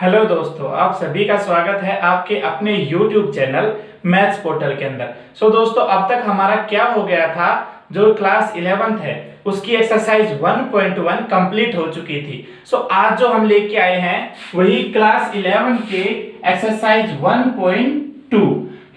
Hello दोस्तों, आप सभी का स्वागत है आपके अपने YouTube चैनल मैथ्स पोर्टल के अंदर। दोस्तों, अब तक हमारा क्या हो गया था, जो क्लास 11th है उसकी एक्सरसाइज 1.1 कंप्लीट हो चुकी थी। आज जो हम लेके आए हैं वही क्लास 11 के एक्सरसाइज 1.2।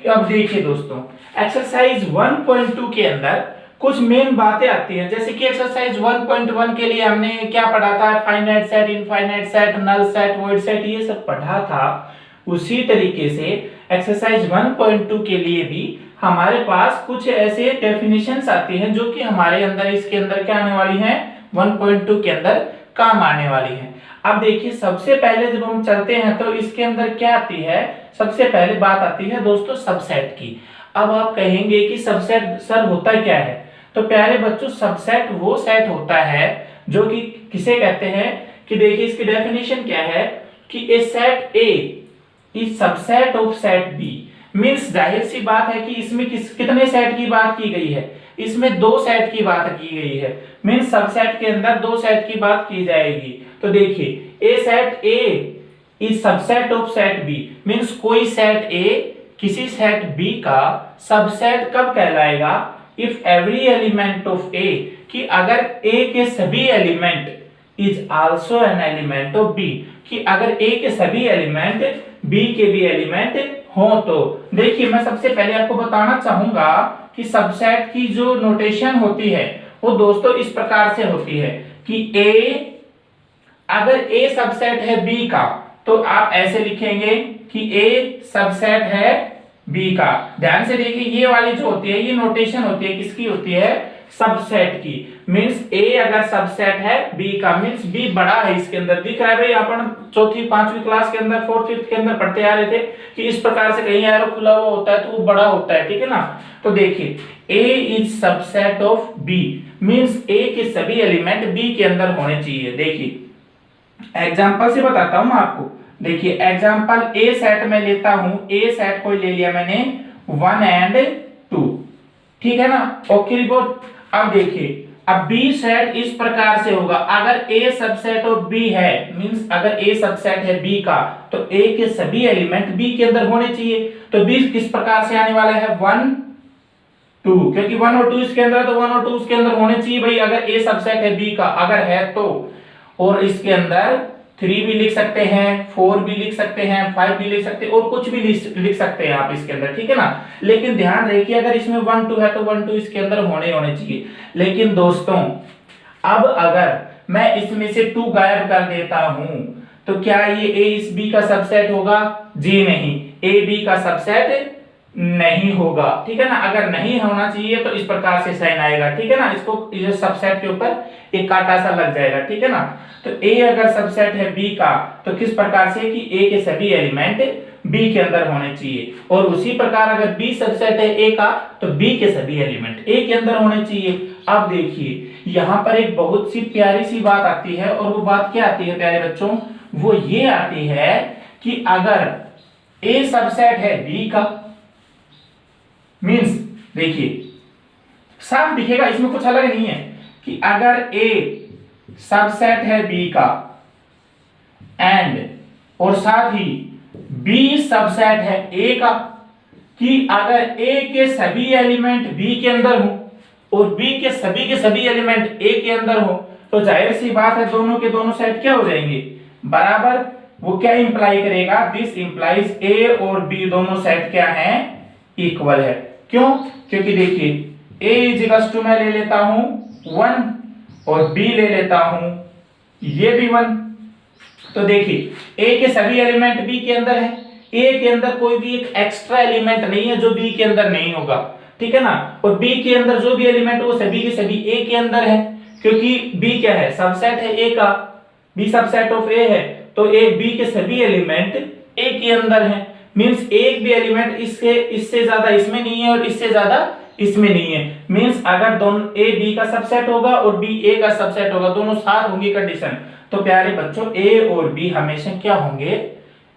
अब देखिए दोस्तों, एक्सरसाइज 1.2 के अंदर कुछ मेन बातें आती हैं, जैसे कि एक्सरसाइज 1.1 के लिए हमने क्या पढ़ा था, finite set, infinite set, null set, void set, ये सब पढ़ा था। उसी तरीके से एक्सरसाइज 1.2 के लिए भी हमारे पास कुछ ऐसे डेफिनेशंस आती हैं जो कि हमारे अंदर इसके अंदर क्या आने वाली हैं, 1.2 के अंदर काम आने वाली हैं। अब देखिए, सबसे पहले जब हम चलते हैं तो इसके अंदर क्या आती है, सबसे पहले बात आती है दोस्तों सबसेट की। अब आप कहेंगे कि सबसेट सर होता क्या है, तो प्यारे बच्चों, सबसेट वो सेट होता है जो कि किसे कहते हैं कि देखिए इसकी डेफिनेशन क्या है कि a set A is subset of set B. Means जाहिर सी बात है कि इसमें कितने सेट की बात की गई है, इसमें दो सेट की बात की गई है। मींस सबसेट के अंदर दो सेट की बात की जाएगी। तो देखिए, a set A is subset of set B. Means कोई सेट ए किसी सेट बी का सबसेट कब कहलाएगा, if every element of A, कि अगर ए के सभी element is also an element of B, कि अगर ए के सभी एलिमेंट बी के भी एलिमेंट हो। तो देखिए, मैं सबसे पहले आपको बताना चाहूंगा कि सबसेट की जो नोटेशन होती है वो दोस्तों इस प्रकार से होती है कि ए, अगर ए सबसेट है बी का तो आप ऐसे लिखेंगे कि ए सबसेट है बी का। ध्यान से देखिए, ये वाली जो होती है ये नोटेशन होती है, किसकी होती है, सबसेट की। मींस ए अगर सबसेट है बी का, मींस बी बड़ा है, इसके अंदर दिख रहा है भाई, अपन चौथी पांचवी क्लास के अंदर 4th 5th के अंदर पढ़ते आ रहे थे कि इस प्रकार से कहीं एरो खुला हुआ होता है तो वो बड़ा होता है, ठीक है ना। तो देखिए, A is subset of B, means A के सभी एलिमेंट बी के अंदर होने चाहिए। देखिए एग्जाम्पल से बताता हूं मैं आपको। देखिए एग्जाम्पल ए सेट में लेता हूं, ए सेट को ले लिया मैंने 1 and 2, ठीक है ना। Okay report. अब देखिए, अब बी सेट इस प्रकार से होगा, अगर ए सबसेट ऑफ बी है, मींस अगर ए सबसेट है बी का तो ए के सभी एलिमेंट बी के अंदर होने चाहिए। तो बी किस प्रकार से आने वाला है, 1 2, क्योंकि 1 और 2 इसके अंदर है तो 1 और 2 उसके अंदर होने चाहिए भाई, अगर ए सबसेट है बी का, अगर है तो। और इसके अंदर 3 भी लिख सकते हैं, 4 भी लिख सकते हैं, 5 भी लिख सकते हैं, और कुछ भी लिख सकते हैं आप इसके अंदर, ठीक है ना। लेकिन ध्यान रखिए, अगर इसमें 1 2 है तो 1 2 इसके अंदर होने चाहिए। लेकिन दोस्तों, अब अगर मैं इसमें से 2 गायब कर देता हूं तो क्या ये ए इस बी का सबसेट होगा? जी नहीं, ए बी का सबसेट नहीं होगा, ठीक है ना। अगर नहीं होना चाहिए तो इस प्रकार से साइन आएगा, ठीक है ना। इसको ये सबसेट के ऊपर एक कांटा सा लग जाएगा, ठीक है ना। तो ए अगर सबसेट है बी का तो किस प्रकार से कि ए के सभी एलिमेंट बी के अंदर होने चाहिए, और उसी प्रकार अगर बी सबसेट है ए का तो बी के सभी एलिमेंट ए के अंदर होने चाहिए। अब देखिए, यहाँ पर एक बहुत सी प्यारी सी बात आती है, और वो बात क्या आती है प्यारे बच्चों, वो ये आती है कि अगर ए सबसेट है बी का, मींस देखिए साफ दिखेगा, इसमें कुछ अलग नहीं है, कि अगर ए सबसेट है बी का एंड और साथ ही बी सबसेट है ए का, कि अगर ए के सभी एलिमेंट बी के अंदर हो और बी के सभी एलिमेंट ए के अंदर हो, तो जाहिर सी बात है दोनों के दोनों सेट क्या हो जाएंगे, बराबर। वो क्या इंप्लाई करेगा, दिस इंप्लाइज ए और बी दोनों सेट क्या है, इक्वल है। क्यों? क्योंकि देखिए, ए इजिकल्स टू मैं ले लेता हूं 1 और बी ले लेता हूं ये भी 1। तो देखिए, ए के सभी एलिमेंट बी के अंदर है, ए के अंदर कोई भी एक एक्स्ट्रा एलिमेंट नहीं है जो बी के अंदर नहीं होगा, ठीक है ना। और बी के अंदर जो भी एलिमेंट वो सभी के सभी ए के अंदर है, क्योंकि बी क्या है, सबसेट है ए का, बी सबसेट ऑफ ए है, तो ए बी के सभी एलिमेंट ए के अंदर है। मींस एक भी एलिमेंट इससे ज्यादा इसमें नहीं है और इससे ज्यादा इसमें नहीं है। मींस अगर दोनों ए बी का सबसेट होगा और बी ए का सबसेट होगा, दोनों साथ होंगे कंडीशन, तो प्यारे बच्चों ए और बी हमेशा क्या होंगे,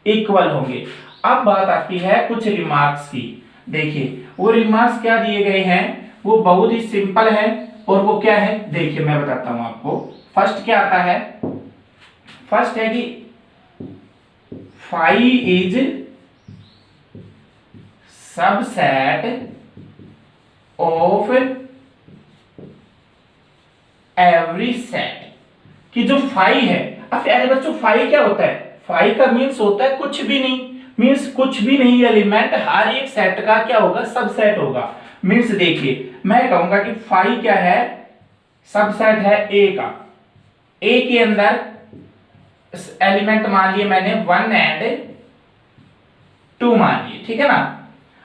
इक्वल होंगे। अब बात आती है कुछ रिमार्क्स की। देखिए वो रिमार्क्स क्या दिए गए हैं, वो बहुत ही सिंपल है, और वो क्या है देखिए, मैं बताता हूं आपको। फर्स्ट क्या आता है, फर्स्ट है कि phi is subset of every set, कि जो फाई है। अब प्यारे बच्चों फाई क्या होता है? फाई का मीन्स होता है कुछ भी नहीं, मीन्स कुछ भी नहीं एलिमेंट हर एक सेट का क्या होगा? सबसेट होगा। मीन्स देखिए मैं कहूंगा कि फाई क्या है? सबसेट है ए का। ए के अंदर एलिमेंट मान लिए मैंने 1 एंड 2 मान लिए, ठीक है ना।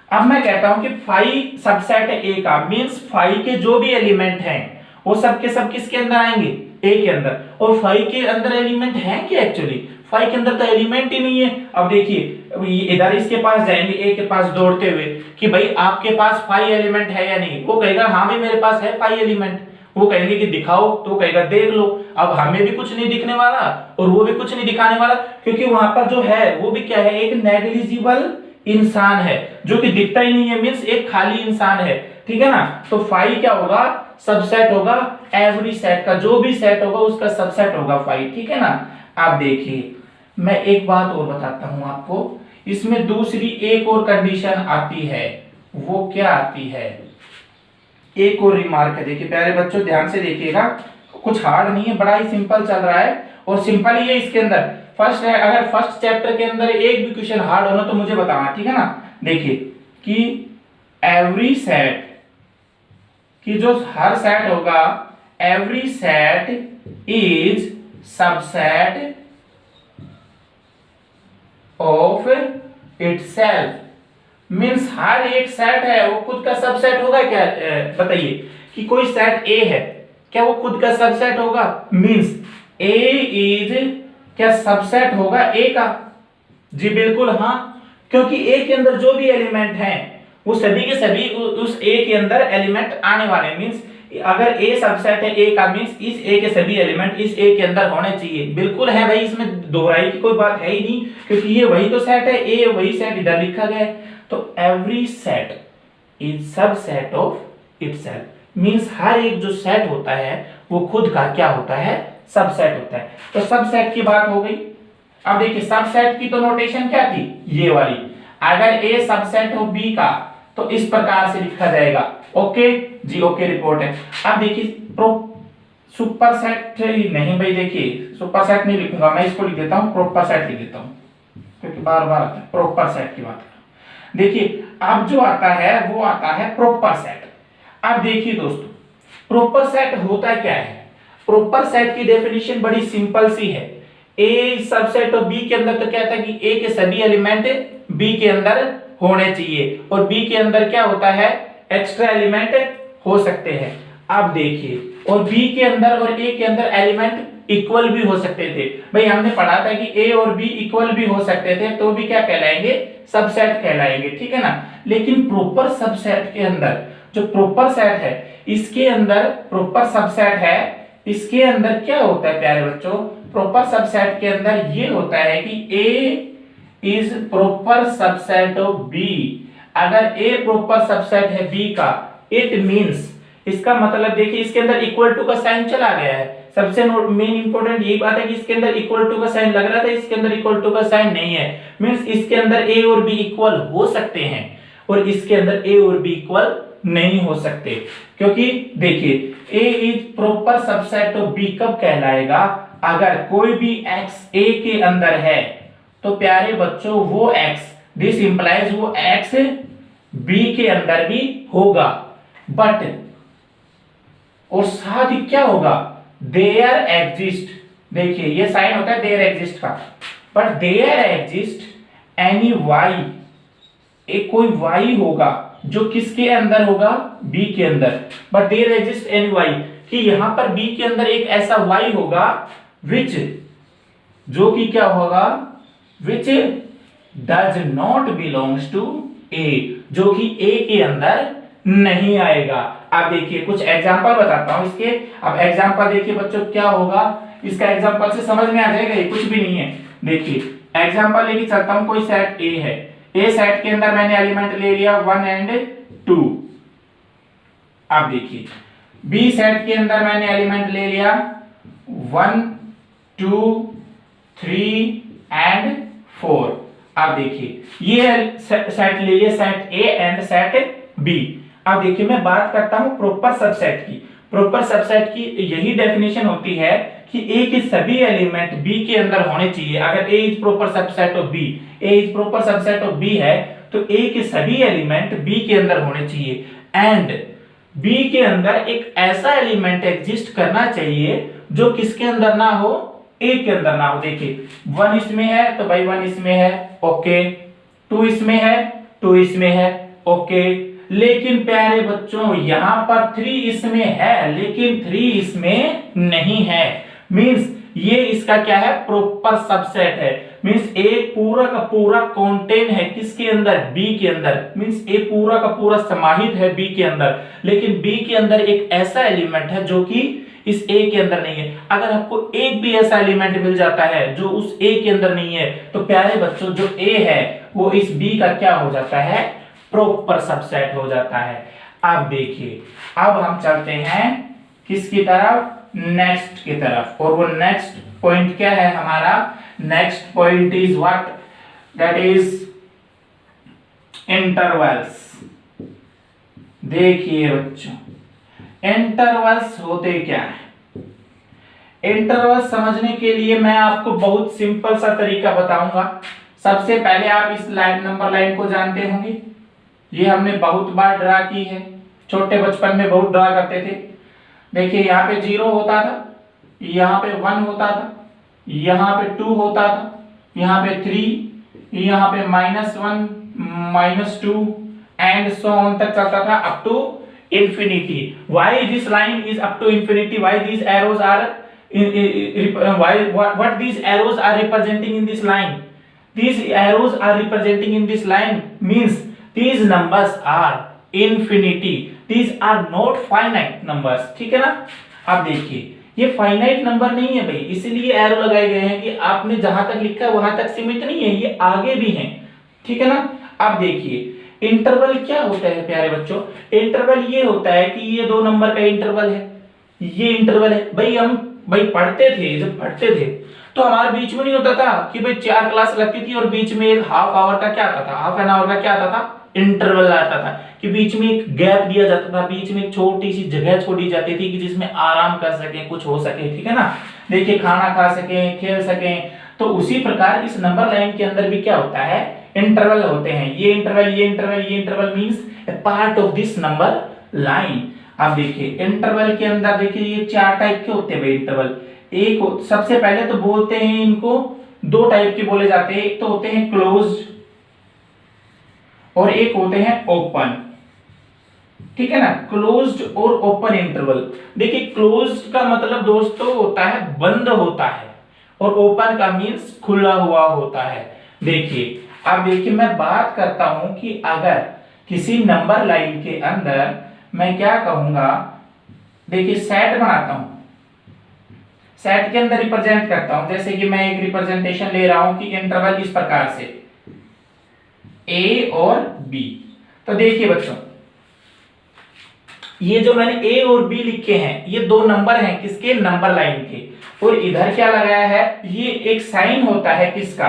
अब मैं कहता हूं कि फाई सबसेट है ए का, मीन्स फाई के जो भी एलिमेंट हैं वो सब के सब किसके अंदर आएंगे? ए के अंदर। और फाई के अंदर एलिमेंट है क्या? एक्चुअली फाई के अंदर तो एलिमेंट ही नहीं है। अब देखिए इधर इसके पास जाएंगे, ए के पास दौड़ते हुए कि भाई आपके पास फाई एलिमेंट है या नहीं? वो कहेगा हाँ भाई मेरे पास है फाई एलिमेंट। वो कहेंगे कि दिखाओ, तो कहेगा देख लो। अब हमें भी कुछ नहीं दिखने वाला और वो भी कुछ नहीं दिखाने वाला, क्योंकि वहां पर जो है वो भी क्या है? एक नेग्लिजिबल इंसान है जो कि दिखता ही नहीं है, मीन्स एक खाली इंसान है, ठीक है ना। तो फाई क्या होगा? सबसेट होगा एवरी सेट का, जो भी सेट होगा उसका सबसेट होगा फाई, ठीक है ना। आप देखिए मैं एक बात और बताता हूं आपको, इसमें दूसरी एक और कंडीशन आती है। वो क्या आती है? एक और रिमार्क है, देखिए प्यारे बच्चों ध्यान से देखिएगा, कुछ हार्ड नहीं है, बड़ा ही सिंपल चल रहा है और सिंपल ही है इसके अंदर। फर्स्ट है, अगर फर्स्ट चैप्टर के अंदर एक भी क्वेश्चन हार्ड होना तो मुझे बताना, ठीक है ना। देखिए कि एवरी सेट, कि जो हर सेट होगा, every set is subset of itself, means हर एक सेट है वो खुद का सबसेट होगा क्या? बताइए कि कोई सेट ए है, क्या वो खुद का सबसेट होगा? मीन्स ए इज क्या सबसेट होगा ए का? जी बिल्कुल हाँ, क्योंकि ए के अंदर जो भी एलिमेंट हैं वो सभी के सभी उस ए के अंदर एलिमेंट आने वाले। मीन्स अगर ए सबसेट है ए का, मीन्स इस ए के सभी एलिमेंट इस ए के अंदर होने चाहिए। बिल्कुल है भाई, इसमें दोहराई की कोई बात है ही नहीं, क्योंकि ये वही तो सेट है, ए वही सेट इधर लिखा गया है। तो every set is subset of itself, means हर एक जो सेट होता है वो खुद का क्या होता है? सबसेट होता है। तो सबसेट की बात हो गई। अब देखिए सबसेट की तो नोटेशन क्या थी? ये वाली। अगर ए सबसेट हो बी का तो इस प्रकार से लिखा जाएगा। ओके जी, ओके रिपोर्ट है। अब देखिए सुपर सेट नहीं भाई, देखिए सुपर सेट नहीं लिखूंगा मैं, इसको लिख देता हूं प्रॉपर सेट लिख देता हूं, क्योंकि बार बार आता है प्रॉपर सेट की बात। देखिए अब जो आता है वो आता है प्रॉपर सेट। अब देखिए दोस्तों प्रॉपर सेट होता क्या है? प्रॉपर सेट की डेफिनेशन बड़ी सिंपल सी है। ए सबसेट ऑफ बी के अंदर तो क्या था कि ए के सभी एलिमेंट बी के अंदर होने चाहिए, और बी के अंदर क्या होता है? एक्स्ट्रा एलिमेंट हो सकते हैं। अब देखिए, और बी के अंदर और ए के अंदर एलिमेंट इक्वल भी हो सकते थे। भाई हमने पढ़ा था कि ए और बी इक्वल भी हो सकते थे, तो भी क्या कहलाएंगे? सबसेट कहलाएंगे, ठीक है ना। लेकिन प्रॉपर सबसेट के अंदर, जो प्रॉपर सेट है इसके अंदर प्रॉपर सबसेट है, इसके अंदर क्या होता है प्यारे बच्चों? प्रॉपर सबसेट के अंदर ये होता है कि A is proper subset of B। अगर A प्रॉपर सबसेट है B का, इट मींस, इसका मतलब देखिए इसके अंदर इक्वल टू का साइन चला गया है। सबसे मेन इंपॉर्टेंट यही बात है कि इसके अंदर इक्वल टू का साइन लग रहा था, इसके अंदर इक्वल टू का साइन नहीं है। मींस इसके अंदर A और B इक्वल हो सकते हैं और इसके अंदर A और B इक्वल नहीं हो सकते, क्योंकि देखिए A is proper subset of B कब कहलाएगा? अगर कोई भी x A के अंदर है तो प्यारे बच्चों वो x, दिस इंप्लाइज वो x B के अंदर भी होगा। बट और साथ ही क्या होगा? देयर एग्जिस्ट, देखिए ये साइन होता है देयर एग्जिस्ट का, but there exist any y, एक कोई y होगा जो किसके अंदर होगा? B के अंदर। But there exist any y, कि यहां पर B के अंदर एक ऐसा y होगा विच, जो कि क्या होगा? Which does not belongs to A, जो कि A के अंदर नहीं आएगा। अब देखिए कुछ एग्जांपल बताता हूं इसके। अब एग्जांपल देखिए बच्चों क्या होगा, इसका एग्जांपल से समझ में आ जाएगा, ये कुछ भी नहीं है। देखिए एग्जांपल लेके चलता हूं, कोई सेट A है, A सेट के अंदर मैंने एलिमेंट ले लिया 1 एंड 2। अब देखिए B सेट के अंदर मैंने एलिमेंट ले लिया 1 2 3 एंड 4। अब देखिए ये सेट ले लिया, set A and set B. अब देखिए मैं बात करता हूं प्रॉपर सबसेट की। प्रॉपर सबसेट की यही डेफिनेशन होती है कि ए के सभी एलिमेंट बी के अंदर होने चाहिए। अगर A is proper subset of B, A is proper subset of B है तो ए के सभी एलिमेंट बी के अंदर होने चाहिए। एंड बी के अंदर एक ऐसा एलिमेंट एग्जिस्ट करना चाहिए जो किसके अंदर ना हो, ए के अंदर ना हो। देखिए 1 इसमें है तो भाई 1 इसमें है, ओके। 2 इसमें है, 2 इसमें है, ओके। लेकिन प्यारे बच्चों यहां पर 3 इसमें है लेकिन 3 इसमें नहीं है। मींस ये इसका क्या है, प्रॉपर सबसेट है। मींस ए पूरा का पूरा कंटेन है किसके अंदर, बी के अंदर। मींस ए पूरा का पूरा समाहित है बी के अंदर, लेकिन बी के अंदर एक ऐसा एलिमेंट है जो कि इस ए के अंदर नहीं है। अगर आपको एक भी ऐसा एलिमेंट मिल जाता है जो उस ए के अंदर नहीं है तो प्यारे बच्चों जो ए है वो इस बी का क्या हो जाता है, प्रॉपर सबसेट हो जाता है। अब देखिए अब हम चलते हैं किसकी तरफ, नेक्स्ट की तरफ। और वो नेक्स्ट पॉइंट क्या है हमारा, next point is what, that is intervals. देखिए बच्चों इंटरवल्स होते क्या है। इंटरवल्स समझने के लिए मैं आपको बहुत सिंपल सा तरीका बताऊंगा। सबसे पहले आप इस लाइन नंबर लाइन को जानते होंगे, ये हमने बहुत बार ड्रा की है, छोटे बचपन में बहुत ड्रा करते थे। देखिए यहाँ पे 0 होता था, यहाँ पे 1 होता था, यहाँ पे 2 होता था, यहाँ पे 3, यहाँ पे -1 -2 एंड सो ऑन तक चलता था up to infinity. Why this line is up to infinity? Why these arrows are what these arrows are representing in this line? These arrows are representing in this line means these numbers are infinity. These are not finite numbers. ठीक है ना। अब देखिए ये finite number नहीं है भाई, इसीलिए एरो लगाए गए हैं कि आपने जहां तक लिखा है वहां तक सीमित नहीं है, ये आगे भी है। ठीक है ना। अब देखिए इंटरवल क्या होता है प्यारे बच्चों, इंटरवल ये होता है कि ये 2 नंबर का इंटरवल है, ये इंटरवल है। भाई हम पढ़ते थे, जब पढ़ते थे तो हमारे बीच में नहीं होता था कि भाई 4 क्लास लगती थी और बीच में एक हाफ आवर का क्या आता था, हाफ एन आवर का क्या आता था, इंटरवल आता था कि बीच में एक गैप दिया जाता था, बीच में एक छोटी सी जगह छोड़ी जाती थी कि जिसमें आराम कर सके, कुछ हो सके। ठीक है ना। देखिए खाना खा सके, खेल सके। तो उसी प्रकार इस नंबर लाइन के अंदर भी क्या होता है, इंटरवल होते हैं। ये इंटरवल, ये इंटरवल, ये interval means A part of this number line. अब देखिए इंटरवल के अंदर देखिए ये 4 टाइप के होते हैं भाई इंटरवल। एक सबसे पहले तो बोलते हैं इनको 2 टाइप के बोले जाते हैं, एक तो होते हैं क्लोज्ड और एक होते हैं ओपन। ठीक है ना, क्लोज्ड और ओपन इंटरवल। देखिए क्लोज्ड का मतलब दोस्तों होता है बंद होता है और ओपन का मींस खुला हुआ होता है। देखिए अब देखिए मैं बात करता हूं कि अगर किसी नंबर लाइन के अंदर मैं क्या कहूंगा, देखिए सेट बनाता हूं, सेट के अंदर रिप्रेजेंट करता हूं। जैसे कि मैं एक रिप्रेजेंटेशन ले रहा हूं कि इंटरवल इस प्रकार से ए और बी। तो देखिए बच्चों ये जो मैंने ए और बी लिखे हैं ये 2 नंबर हैं किसके, नंबर लाइन के। और इधर क्या लगाया है, ये एक साइन होता है किसका,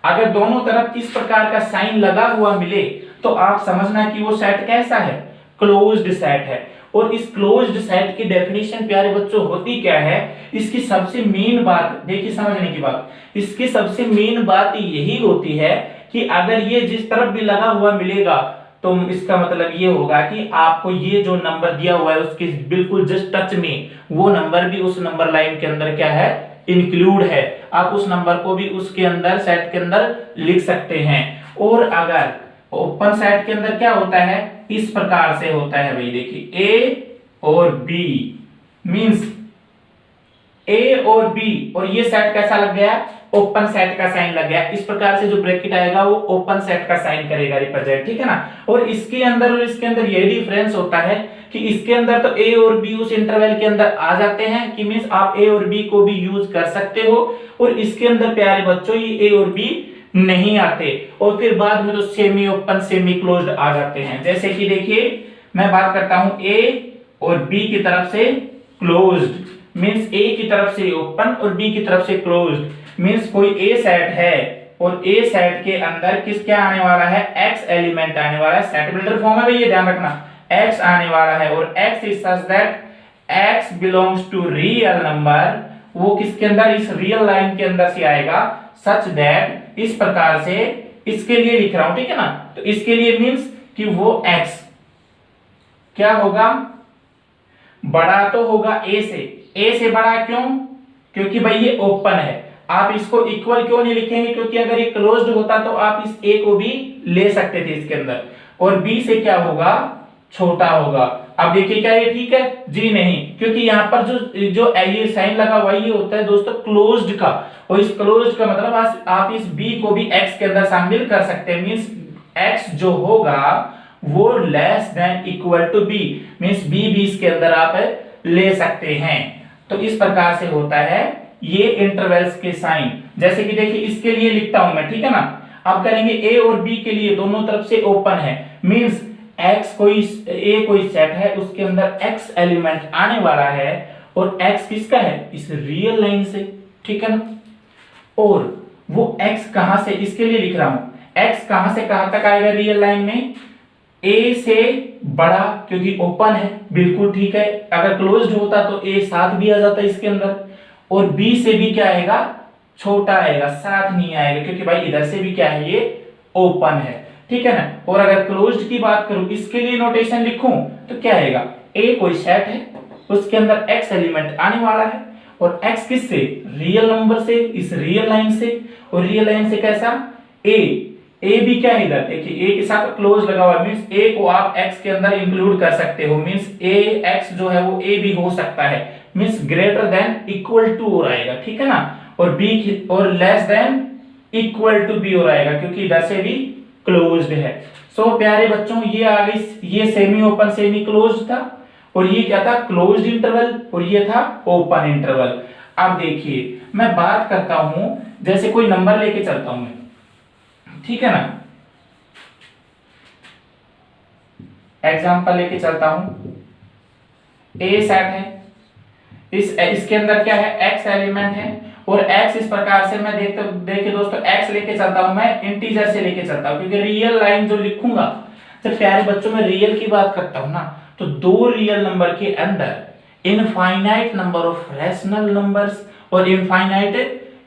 अगर दोनों तरफ किस प्रकार का साइन लगा हुआ मिले तो आप समझना कि वो सेट कैसा है, क्लोज्ड सेट है। और इस क्लोज्ड सेट की डेफिनेशन प्यारे बच्चों होती क्या है, इसकी सबसे मेन बात देखिए समझने की बात, इसकी सबसे मेन बात यही होती है कि अगर ये जिस तरफ भी लगा हुआ मिलेगा तो इसका मतलब ये होगा कि आपको ये जो नंबर दिया हुआ है उसके बिल्कुल जस्ट टच में वो नंबर भी उस नंबर लाइन के अंदर क्या है, इंक्लूड है। आप उस नंबर को भी उसके अंदर सेट के अंदर लिख सकते हैं। और अगर ओपन सेट के अंदर क्या होता है, इस प्रकार से होता है भाई। देखिए ए और बी मींस ए और बी, और ये सेट कैसा लग गया, ओपन सेट का साइन लग गया। इस प्रकार से जो ब्रैकेट आएगा वो ओपन सेट का साइन करेगा, रिप्रेजेंट। ठीक है ना। और इसके अंदर और इसके अंदर ये डिफरेंस होता है कि इसके अंदर तो ए और बी उस इंटरवल के अंदर आ जाते हैं कि मींस आप ए और बी को भी यूज कर सकते हो, और इसके अंदर प्यारे बच्चों ये ए और बी नहीं आते, और फिर बाद में तो सेमी ओपन सेमी क्लोज्ड आ जाते हैं। जैसे कि देखिए मैं बात करता हूं ए और बी की तरफ से क्लोज्ड मींस ए की तरफ से ओपन और बी की तरफ से क्लोज्ड मींस कोई ए सेट है और ए सेट के अंदर किस क्या आने वाला है, एक्स एलिमेंट आने वाला है। सेट बिल्डर फॉर्म है भाई, ये ध्यान रखना, एक्स आने वाला है और X is such that X belongs to real number, वो किसके अंदर, इस रियल लाइन के अंदर से आएगा, सच दैट, इस प्रकार से, इसके लिए लिख रहा हूं, ठीक है ना। तो इसके लिए मींस कि वो x क्या होगा, बड़ा तो होगा ए से बड़ा, क्यों, क्योंकि भाई ये ओपन है। आप इसको इक्वल क्यों नहीं लिखेंगे, क्योंकि अगर ये क्लोज्ड होता तो आप इस ए को भी ले सकते थे इसके अंदर, और बी से क्या होगा, छोटा होगा। अब देखिए क्या ये ठीक है जी, नहीं, क्योंकि यहाँ पर जो जो ये साइन लगा हुआ ये होता है दोस्तों क्लोज्ड का, और इस क्लोज्ड का मतलब आप इस बी को भी एक्स के अंदर शामिल कर सकते हैं। मींस एक्स जो होगा वो less than equal to B, means B भी इसके अंदर आप ले सकते हैं। तो इस प्रकार से होता है ये इंटरवल्स के साइन। जैसे कि देखिए इसके लिए लिखता हूं मैं, ठीक है ना। अब करेंगे ए और बी के लिए दोनों तरफ से ओपन है, मींस एक्स कोई ए कोई सेट है, उसके अंदर एक्स एलिमेंट आने वाला है, और एक्स किसका है, इस रियल लाइन से, ठीक है ना। और वो एक्स कहां से, इसके लिए लिख रहा हूं, एक्स कहां से कहां तक आएगा रियल लाइन में, ए से बड़ा, क्योंकि ओपन है, बिल्कुल ठीक है। अगर क्लोज्ड होता तो ए साथ भी आ जाता इसके अंदर, और बी से भी क्या आएगा, छोटा आएगा, साथ नहीं आएगा, क्योंकि भाई इधर से भी क्या है, ये ओपन है, ठीक है ना। और अगर क्लोज्ड की बात करूं, इसके लिए नोटेशन लिखूं तो क्या आएगा, ए कोई सेट है, उसके अंदर एक्स एलिमेंट आने वाला है, और एक्स किससे, रियल नंबर से, इस रियल लाइन से, और रियल लाइन से कैसा, ए भी क्या है इधर, देखिए ए के साथ क्लोज लगा हुआ है, मींस ए को आप एक्स के अंदर इंक्लूड कर सकते हो, मींस ए एक्स जो है वो ए भी हो सकता है, means greater than equal to हो आएगा, ठीक है ना। और बी और less than equal to B हो आएगा, क्योंकि इधर से भी क्लोज्ड है। सो प्यारे बच्चों ये आ गई, ये सेमी ओपन सेमी क्लोज्ड था, और ये क्या था, क्लोज्ड इंटरवल, और ये था ओपन इंटरवल। अब देखिए मैं बात करता हूं, जैसे कोई नंबर लेके चलता हूं मैं, ठीक है ना, एग्जांपल लेके चलता हूं, ए सेट है, इसके अंदर क्या है, एक्स एलिमेंट है, और x इस प्रकार से मैं देखिए दोस्तों x लेके चलता हूं, मैं इंटीजर से लेके चलता हूं, क्योंकि रियल लाइन जो लिखूंगा, जब प्यारे बच्चों में रियल की बात करता हूं ना, तो दो रियल नंबर के अंदर infinite number of rational numbers और इनफाइनाइट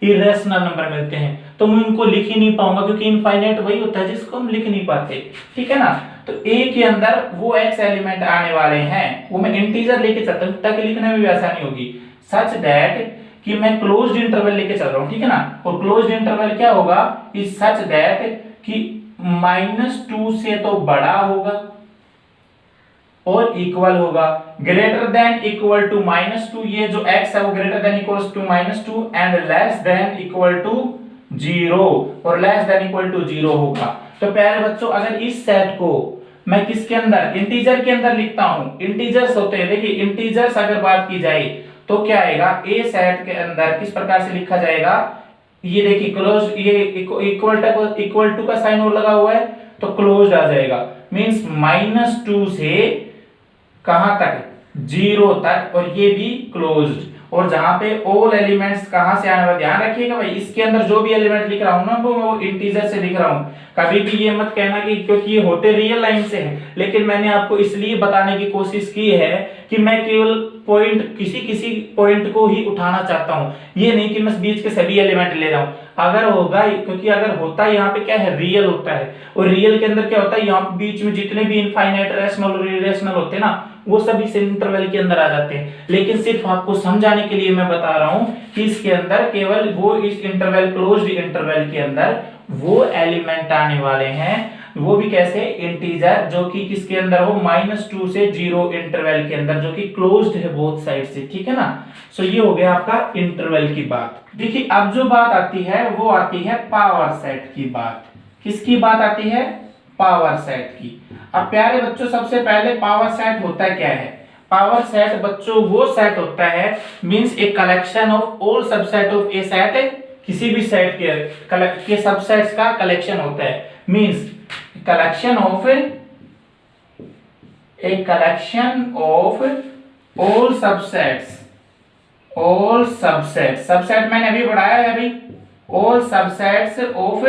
इरेशनल नंबर मिलते हैं, तो मैं इनको लिख ही नहीं पाऊंगा, क्योंकि इनफाइनाइट वही होता है जिसको हम लिख नहीं पाते, ठीक है ना। तो a के अंदर वो x एलिमेंट आने वाले हैं, वो मैं इंटीजर लेके चलता हूं ताकि लिखने में भी आसानी होगी, सच दैट कि मैं क्लोज्ड इंटरवल लेके चल रहा हूं, ठीक है ना। और क्लोज्ड इंटरवल क्या होगा, इज सच दैट कि -2 से तो बड़ा होगा और इक्वल होगा, ग्रेटर देन इक्वल टू -2, ये जो x है वो greater than equals to -2, and less than equal to 0, और लेस देन इक्वल टू 0 होगा। तो प्यारे बच्चों अगर इस सेट को मैं किसके अंदर, इंटीजर के अंदर लिखता हूं, इंटीजर्स होते हैं, देखिए इंटीजर्स अगर बात की जाए तो क्या आएगा, ए सेट के अंदर किस प्रकार से लिखा जाएगा, ये देखिए क्लोज, ये इक्वल टू का साइन और लगा हुआ है तो क्लोज्ड आ जाएगा, मींस -2 से कहां तक, 0 तक, और ये भी क्लोज्ड। और जहां पे ऑल एलिमेंट्स कहां से आने वाले, ध्यान रखिएगा भाई, इसके अंदर जो भी एलिमेंट लिख रहा हूं ना वो इंटीजर से लिख रहा हूं, कभी भी ये मत कहना कि क्योंकि ये होते रियल लाइन से हैं, लेकिन मैंने आपको इसलिए बताने की कोशिश की है कि मैं केवल पॉइंट किसी पॉइंट को ही उठाना चाहता हूं, ये नहीं कि मैं बीच के सभी एलिमेंट ले रहा हूं। अगर होगा, क्योंकि अगर होता है यहाँ पे क्या है, रियल होता है, और रियल के अंदर क्या होता है, यहाँ बीच में जितने भी इनफाइनाइट रैशनल और इरेशनल होते हैं ना, वो सभी इस इंटरवल के अंदर आ जाते हैं। लेकिन सिर्फ आपको समझाने के लिए मैं बता रहा हूं कि इसके अंदर केवल वो इस इंटरवल, क्लोज्ड इंटरवल के अंदर वो एलिमेंट आने वाले हैं, वो भी कैसे, इंटीजर, जो कि किसके अंदर हो, -2 से 0 इंटरवल के अंदर, जो कि क्लोज्ड है बोथ साइड से, ठीक है ना। सो ये हो गया आपका इंटरवल की बात। देखिए अब जो बात आती है वो आती है पावर सेट की बात। किसकी बात आती है, पावर सेट की। अब प्यारे बच्चों सबसे पहले पावर सेट होता क्या है, पावर सेट बच्चों वो सेट होता है, means a collection of all subset of A set, किसी भी सेट के सबसेट्स का कलेक्शन होता है, means collection of all subset, subset मैंने अभी पढ़ाया है अभी, ऑल सबसेट्स ऑफ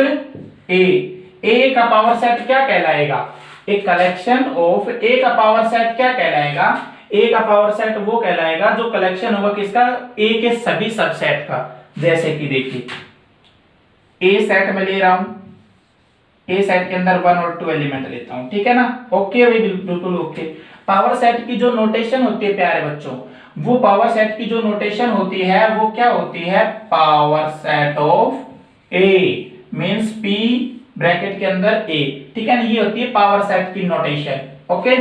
ए का पावर सेट क्या कहलाएगा? एक कलेक्शन ऑफ ए का पावर सेट क्या कहलाएगा? ए का पावर सेट वो कहलाएगा जो कलेक्शन होगा किसका? ए के सभी सबसेट का। जैसे कि देखिए ए सेट में ले रहा हूं, ए सेट के अंदर 1 और 2 एलिमेंट लेता हूं, ठीक है ना? ओके भाई, बिल्कुल ओके। पावर सेट की जो नोटेशन होती है प्यारे बच्चों, वो पावर सेट की जो नोटेशन होती है वो क्या होती है? Power set of A means P bracket के अंदर ए, ठीक है ना? ये होती है पावर सेट की नोटेशन। ओके,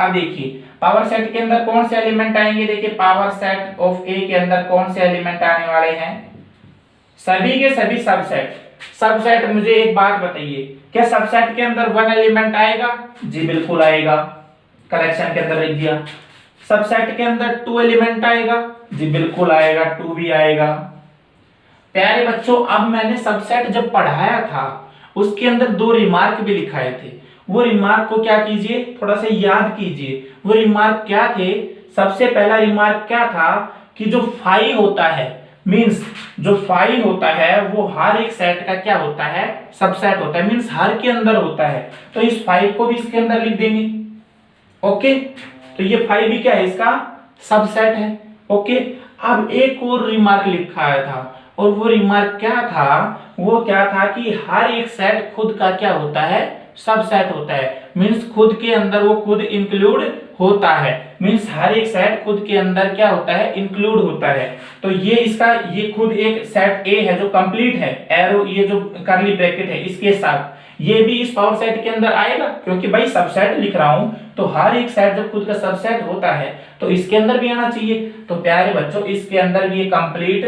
अब देखिए पावर सेट के अंदर कौन से एलिमेंट आएंगे? देखिए पावर सेट ऑफ ए के अंदर कौन से एलिमेंट आने वाले हैं? सभी के सभी सबसेट। सबसेट मुझे एक बात बताइए, क्या सबसेट के अंदर 1 एलिमेंट आएगा? जी बिल्कुल आएगा, कलेक्शन के अंदर लिख दिया। सबसेट के अंदर 2 एलिमेंट आएगा? जी बिल्कुल आएगा, 2 भी आएगा। प्यारे बच्चों, अब मैंने सबसेट जब पढ़ाया था उसके अंदर 2 रिमार्क भी लिखाए थे। वो रिमार्क को क्या कीजिए, थोड़ा सा याद कीजिए। वो रिमार्क क्या थे? सबसे पहला रिमार्क क्या था कि जो फाई होता है, मींस जो फाई होता है वो हर एक सेट का क्या होता है? सबसेट होता है, मींस हर के अंदर होता है। तो इस फाई को भी इसके अंदर लिख देंगे। ओके, तो ये फाई भी क्या है? इसका सबसेट है। ओके, अब एक और रिमार्क लिखा था, और वो रिमार्क क्या था? वो क्या था कि हर एक सेट खुद का क्या होता है? सबसेट होता है। मींस खुद के अंदर वो खुद इंक्लूड होता है। मींस हर एक सेट खुद के अंदर क्या होता है? इंक्लूड होता है। तो ये इसका ये खुद एक सेट ए है जो कंप्लीट है, एरो ये जो कर्ली ब्रैकेट है इसके साथ, ये भी इस पावर सेट के अंदर आएगा, क्योंकि भाई सबसेट लिख रहा हूं तो हर एक सेट जब खुद का सबसेट होता है तो इसके अंदर भी आना चाहिए। तो प्यारे बच्चों, इसके अंदर भी ये कंप्लीट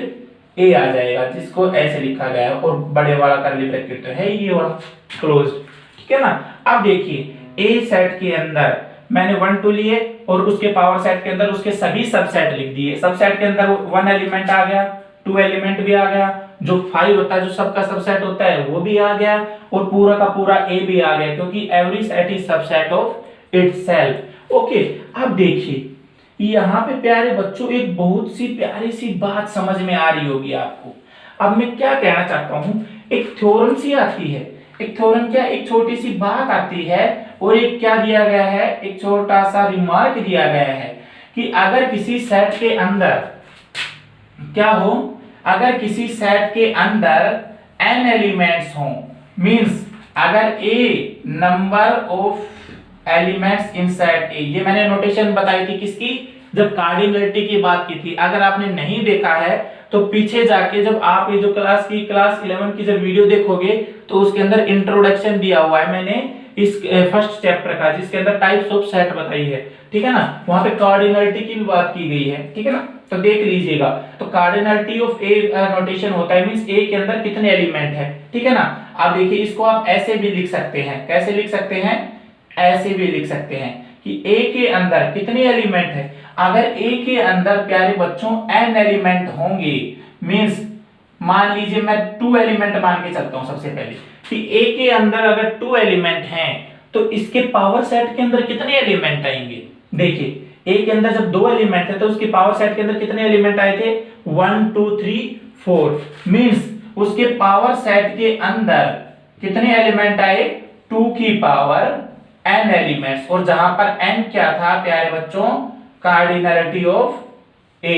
ए आ जाएगा, जिसको ऐसे लिखा गया है, और बड़े वाला कर्ली ब्रैकेट तो है ये वाला क्लोज्ड, ठीक है ना? अब देखिए ए सेट के अंदर मैंने 1 2 लिए और उसके पावर सेट के अंदर उसके सभी सबसेट लिख दिए। सबसेट के अंदर 1 एलिमेंट आ गया, 2 एलिमेंट भी आ गया, जो 5 होता है जो सबका सबसेट होता है वो भी आ गया, और पूरा का पूरा ए भी आ गया, क्योंकि every set is subset of itself. Okay, अब देखिए यहाँ पे प्यारे बच्चों एक बहुत सी प्यारी सी बात समझ में आ रही होगी आपको। अब मैं क्या कहना चाहता हूँ, एक थ्योरम सी आती है। एक थ्योरम क्या? एक छोटी सी बात आती है, और एक क्या दिया गया है? एक छोटा सा रिमार्क दिया गया है कि अगर किसी सेट के अंदर क्या हो, अगर किसी सेट के अंदर n एलिमेंट्स हो, मींस अगर a number of elements in set ए, ये मैंने नोटेशन बताई थी किसकी? जब कार्डिनलिटी की बात की थी। अगर आपने नहीं देखा है तो पीछे जाके जब आप ये जो क्लास 11 की जब वीडियो देखोगे तो उसके अंदर इंट्रोडक्शन दिया हुआ है मैंने इस फर्स्ट चैप्टर का, जिसके अंदर टाइप्स ऑफ सेट बताई है, ठीक है ना? वहां पे कार्डिनलिटी की भी बात की गई है, ठीक है ना? तो देख लीजिएगा। तो कार्डिनलिटी ऑफ ए नोटेशन होता है मींस ए के अंदर कितने एलिमेंट है, ठीक है ना? आप देखिए इसको आप ऐसे भी लिख सकते हैं। कैसे लिख सकते हैं? ऐसे भी लिख सकते हैं कि ए के अंदर कितने एलिमेंट है। अगर ए के अंदर प्यारे बच्चों n एलिमेंट होंगे, मींस मान लीजिए मैं 2 एलिमेंट मान के चलता हूं सबसे पहले कि ए के अंदर अगर 2 एलिमेंट हैं तो इसके पावर सेट के अंदर कितने एलिमेंट आएंगे? देखिए ए के अंदर जब 2 एलिमेंट है तो उसके पावर सेट के अंदर कितने एलिमेंट आए थे? 1 2 3 4, मींस उसके पावर सेट के अंदर कितने एलिमेंट आए? 2 की पावर n एलिमेंट्स, और जहां पर n क्या था प्यारे बच्चों? कार्डिनलिटी ऑफ ए।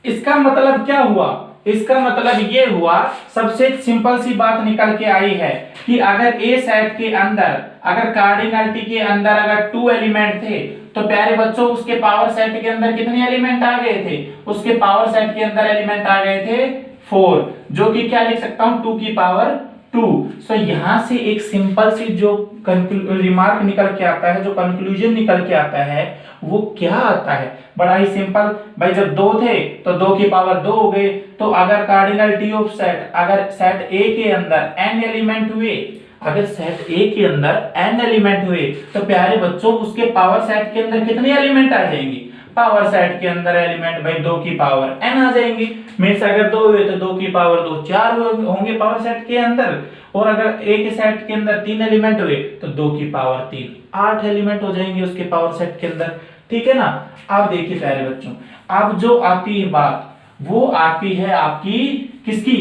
इसका मतलब क्या हुआ? इसका मतलब ये हुआ, सबसे सिंपल सी बात निकल के आई है कि अगर ए सेट के अंदर अगर कार्डिनलिटी के अंदर अगर 2 एलिमेंट थे तो प्यारे बच्चों उसके पावर सेट के अंदर कितने एलिमेंट आ गए थे? उसके पावर सेट के अंदर एलिमेंट आ गए थे 4, जो कि क्या लिख सकता हूं? 2 की पावर 2। सो यहां से एक सिंपल सी जो रिमार्क निकल के आता है, जो कंक्लूजन निकल के आता है, वो क्या आता है? बड़ा ही सिंपल भाई, जब 2 थे तो 2 की पावर 2 हो गए। तो अगर कार्डिनलिटी ऑफ सेट, अगर सेट ए के अंदर n एलिमेंट हुए, अगर सेट ए के अंदर n एलिमेंट हुए तो प्यारे बच्चों उसके पावर सेट के अंदर कितने एलिमेंट आ जाएंगे? पावर सेट के अंदर एलिमेंट भाई 2 की पावर n आ जाएंगे। मींस अगर 2 हुए तो 2 की पावर 2 4 होंगे पावर सेट के अंदर, और अगर ए के सेट के अंदर 3 एलिमेंट हुए तो 2 की पावर 3 8 एलिमेंट हो जाएंगे उसके पावर सेट के अंदर, ठीक है ना? अब देखिए प्यारे बच्चों, अब जो आती है बात वो आती है आपकी किसकी?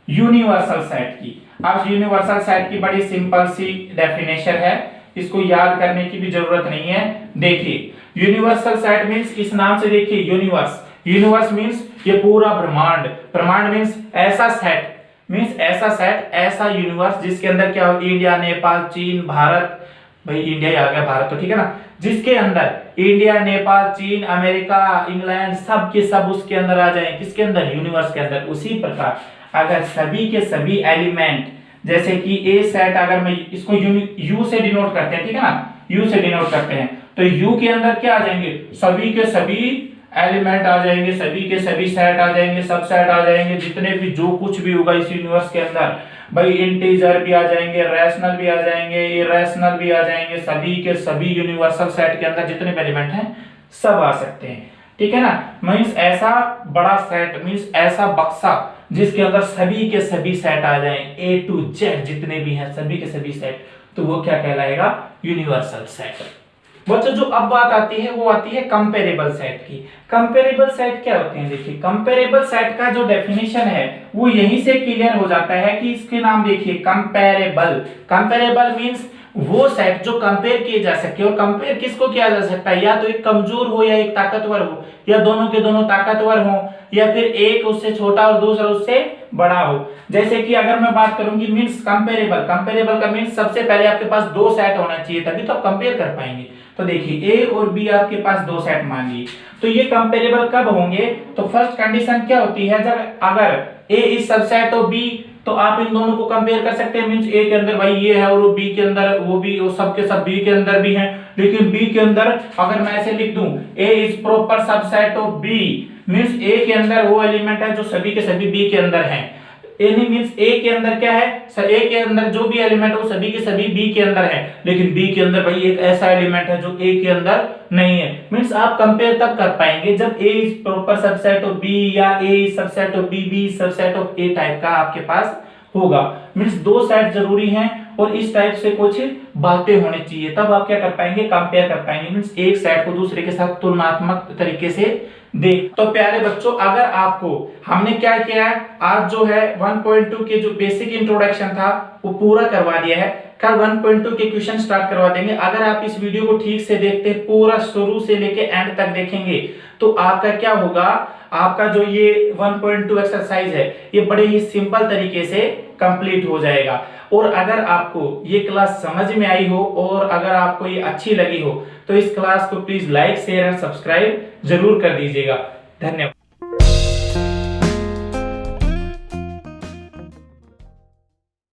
यूनिवर्सल सेट की। अब यूनिवर्सल सेट की बड़ी सिंपल सी डेफिनेशन है, इसको याद करने की भी जरूरत नहीं है। देखिए यूनिवर्सल सेट मींस, इस नाम से देखिए यूनिवर्स, यूनिवर्स मींस ये पूरा ब्रह्मांड, ब्रह्मांड मींस ऐसा सेट, मींस ऐसा सेट, ऐसा यूनिवर्स जिसके अंदर क्या हो, इंडिया, नेपाल, चीन, भारत, भाई इंडिया ही आ गया, भारत तो ठीक है ना, जिसके अंदर इंडिया, नेपाल, चीन, अमेरिका, इंग्लैंड सब के सब उसके अंदर आ जाए, किसके अंदर, यूनिवर्स के अंदर। उसी प्रकार अगर सभी के सभी एलिमेंट, जैसे कि ए सेट, अगर मैं इसको यू से डिनोट करते हैं, ठीक है ना, यू से डिनोट करते हैं, तो यू के अंदर क्या आ जाएंगे, सभी के सभी एलिमेंट आ जाएंगे, सभी के सभी सेट आ जाएंगे, सब सेट आ जाएंगे, जितने भी जो कुछ भी होगा इस यूनिवर्स के अंदर, भाई इंटीजर भी आ जाएंगे, रैशनल भी आ जाएंगे, इरेशनल भी आ जाएंगे, सभी के सभी यूनिवर्सल सेट के अंदर जितने भी एलिमेंट हैं सब आ सकते हैं, ठीक है ना। मींस ऐसा बड़ा सेट, मींस ऐसा बक्सा जिसके अंदर सभी के सभी सेट आ जाएं, ए टू जेड जितने भी हैं सभी के सभी सेट, तो वो क्या कहलाएगा, यूनिवर्सल सेट। बच्चों जो अब बात आती है वो आती है कंपेरेबल सेट की। कंपेरेबल सेट क्या होते हैं, देखिए कंपेरेबल सेट का जो डेफिनेशन है वो यहीं से क्लियर हो जाता है कि इसके नाम देखिए कंपेरेबल। कंपेरेबल मींस वो सेट जो कंपेयर किए जा सके, और कंपेयर किसको किया जा सकता है, या तो एक कमजोर हो या एक ताकतवर हो, या दोनों के दोनों ताकतवर हो, या फिर एक उससे छोटा और दूसरा उससे बड़ा हो। जैसे कि अगर मैं बात करूंगी मींस कंपेरेबल, कंपेरेबल का मींस सबसे पहले आपके पास दो सेट होना चाहिए, तभी तो आप कंपेयर कर पाएंगे। तो देखिए ए और बी आपके पास दो सेट मान लिए, तो ये कंपेरेबल कब होंगे, तो फर्स्ट कंडीशन क्या होती है, जब अगर A is subset of B, तो आप इन दोनों को कंपेयर कर सकते हैं। मींस ए के अंदर भाई ये है और बी के अंदर वो भी, वो सब के सब बी के अंदर भी हैं, लेकिन बी के अंदर अगर मैं ऐसे लिख दूं A is proper subset of B, means A के अंदर वो एलिमेंट है जो सभी के सभी बी के अंदर हैं। एनी मींस ए के अंदर क्या है, ए के अंदर जो भी एलिमेंट है वो सभी के सभी बी के अंदर है, लेकिन बी के अंदर भाई एक ऐसा एलिमेंट है जो ए के अंदर नहीं है। मींस आप कंपेयर तब कर पाएंगे जब A is proper subset of B, या A is subset of B, B subset of A type का आपके पास होगा। मींस दो सेट जरूरी हैं और इस टाइप से कुछ बातें होनी चाहिए, तब आप क्या कर पाएंगे, कंपेयर कर पाएंगे। मींस एक सेट को दूसरे के साथ तुलनात्मक तरीके से देख। तो प्यारे बच्चों अगर आपको हमने क्या किया है, आज जो है 1.2 के जो बेसिक इंट्रोडक्शन था वो पूरा करवा दिया है, कल 1.2 के क्वेश्चन स्टार्ट करवा देंगे। अगर आप इस वीडियो को ठीक से देखते हैं, पूरा शुरू से लेके एंड तक देखेंगे, तो आपका क्या होगा, आपका जो ये 1.2 एक्सरसाइज है ये बड़े ही सिंपल तरीके से कंप्लीट हो जाएगा। और अगर आपको ये क्लास समझ में आई हो और अगर आपको ये अच्छी लगी हो तो इस क्लास को please like, share and subscribe जरूर कर दीजिएगा। धन्यवाद।